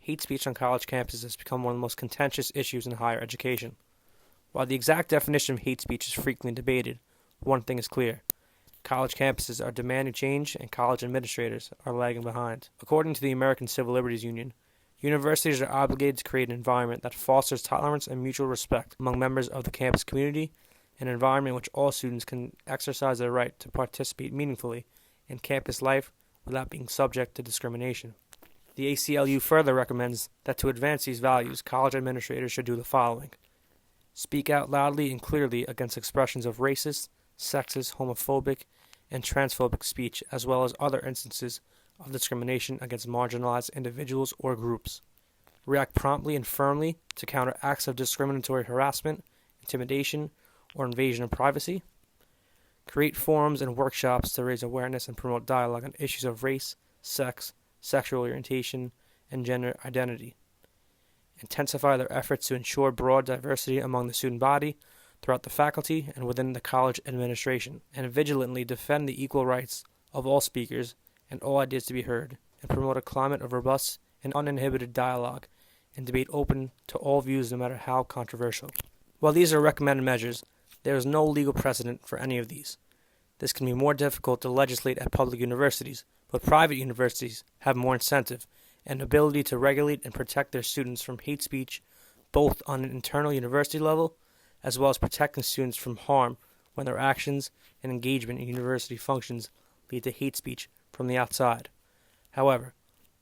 hate speech on college campuses has become one of the most contentious issues in higher education. While the exact definition of hate speech is frequently debated, one thing is clear. College campuses are demanding change, and college administrators are lagging behind. According to the American Civil Liberties Union, universities are obligated to create an environment that fosters tolerance and mutual respect among members of the campus community, an environment in which all students can exercise their right to participate meaningfully in campus life without being subject to discrimination. The ACLU further recommends that to advance these values, college administrators should do the following. Speak out loudly and clearly against expressions of racist, sexist, homophobic, and transphobic speech, as well as other instances of discrimination against marginalized individuals or groups. React promptly and firmly to counter acts of discriminatory harassment, intimidation, or invasion of privacy. Create forums and workshops to raise awareness and promote dialogue on issues of race, sex, sexual orientation, and gender identity. Intensify their efforts to ensure broad diversity among the student body, throughout the faculty, and within the college administration, and vigilantly defend the equal rights of all speakers and all ideas to be heard, and promote a climate of robust and uninhibited dialogue and debate open to all views no matter how controversial. While these are recommended measures, there is no legal precedent for any of these. This can be more difficult to legislate at public universities, but private universities have more incentive and ability to regulate and protect their students from hate speech, both on an internal university level, as well as protecting students from harm when their actions and engagement in university functions lead to hate speech from the outside. However,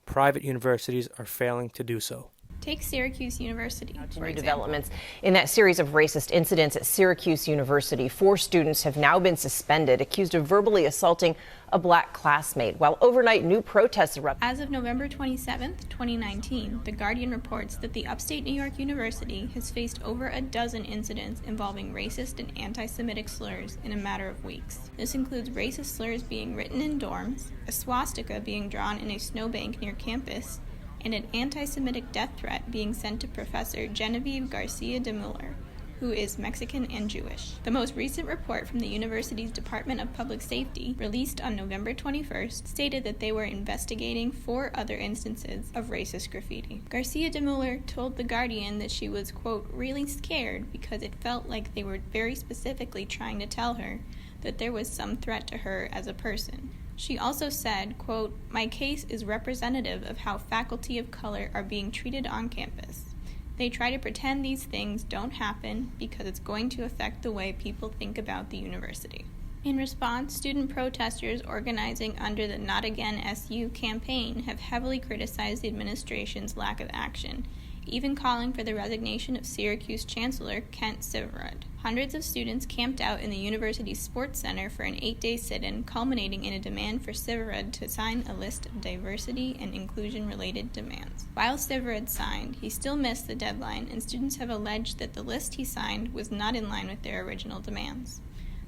private universities are failing to do so. Take Syracuse University, for new developments in that series of racist incidents at Syracuse University. 4 students have now been suspended, accused of verbally assaulting a black classmate, while overnight new protests erupted. As of November 27, 2019, The Guardian reports that the upstate New York University has faced over a dozen incidents involving racist and anti-Semitic slurs in a matter of weeks. This includes racist slurs being written in dorms, a swastika being drawn in a snowbank near campus, and an anti-Semitic death threat being sent to Professor Genevieve Garcia de Muller, who is Mexican and Jewish. The most recent report from the university's Department of Public Safety, released on November 21st, stated that they were investigating 4 other instances of racist graffiti. Garcia de Muller told The Guardian that she was, quote, really scared because it felt like they were very specifically trying to tell her that there was some threat to her as a person. She also said, quote, my case is representative of how faculty of color are being treated on campus. They try to pretend these things don't happen because it's going to affect the way people think about the university. In response, student protesters organizing under the Not Again SU campaign have heavily criticized the administration's lack of action, even calling for the resignation of Syracuse Chancellor Kent Syverud. Hundreds of students camped out in the university's sports center for an 8-day sit-in, culminating in a demand for Syverud to sign a list of diversity and inclusion-related demands. While Syverud signed, he still missed the deadline, and students have alleged that the list he signed was not in line with their original demands.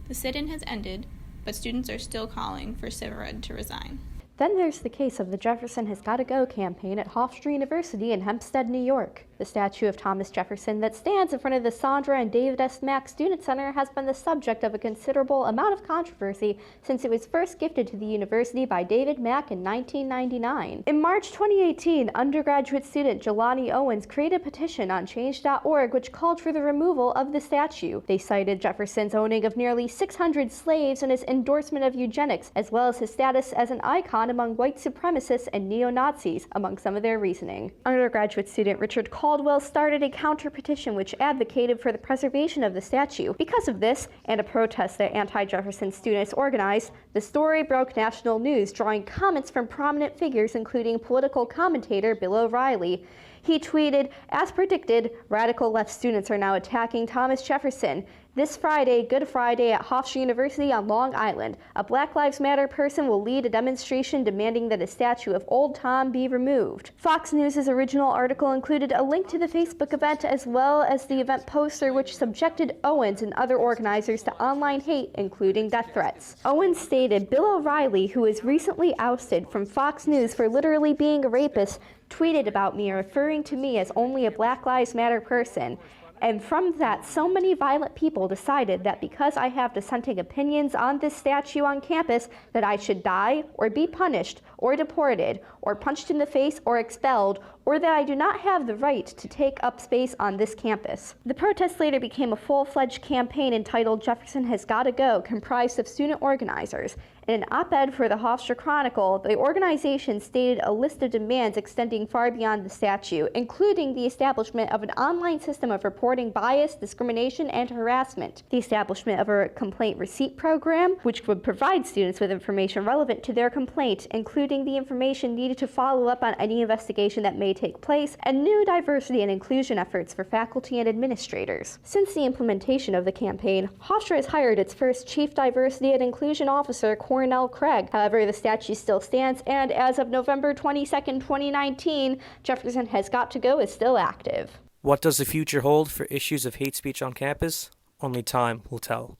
The sit-in has ended, but students are still calling for Syverud to resign. Then there's the case of the Jefferson Has Gotta Go campaign at Hofstra University in Hempstead, New York. The statue of Thomas Jefferson that stands in front of the Sandra and David S. Mack Student Center has been the subject of a considerable amount of controversy since it was first gifted to the university by David Mack in 1999. In March 2018, undergraduate student Jelani Owens created a petition on Change.org which called for the removal of the statue. They cited Jefferson's owning of nearly 600 slaves and his endorsement of eugenics, as well as his status as an icon among white supremacists and neo-Nazis, among some of their reasoning. Undergraduate student Richard Caldwell started a counter-petition which advocated for the preservation of the statue. Because of this, and a protest that anti-Jefferson students organized, the story broke national news, drawing comments from prominent figures including political commentator Bill O'Reilly. He tweeted, as predicted, radical left students are now attacking Thomas Jefferson. This Friday, Good Friday, at Hofstra University on Long Island, a Black Lives Matter person will lead a demonstration demanding that a statue of Old Tom be removed. Fox News' original article included a link to the Facebook event as well as the event poster which subjected Owens and other organizers to online hate, including death threats. Owens stated, Bill O'Reilly, who was recently ousted from Fox News for literally being a rapist, tweeted about me referring to me as only a Black Lives Matter person. And from that, so many violent people decided that because I have dissenting opinions on this statue on campus, that I should die or be punished or deported, or punched in the face or expelled, or that I do not have the right to take up space on this campus. The protest later became a full-fledged campaign entitled Jefferson Has Gotta Go, comprised of student organizers. In an op-ed for the Hofstra Chronicle, the organization stated a list of demands extending far beyond the statute, including the establishment of an online system of reporting bias, discrimination, and harassment, the establishment of a complaint receipt program, which would provide students with information relevant to their complaint, including the information needed to follow up on any investigation that may take place, and new diversity and inclusion efforts for faculty and administrators. Since the implementation of the campaign, Hofstra has hired its first Chief Diversity and Inclusion Officer, Cornell Craig. However, the statute still stands, and as of November 22nd, 2019, Jefferson Has Got to Go is still active. What does the future hold for issues of hate speech on campus? Only time will tell.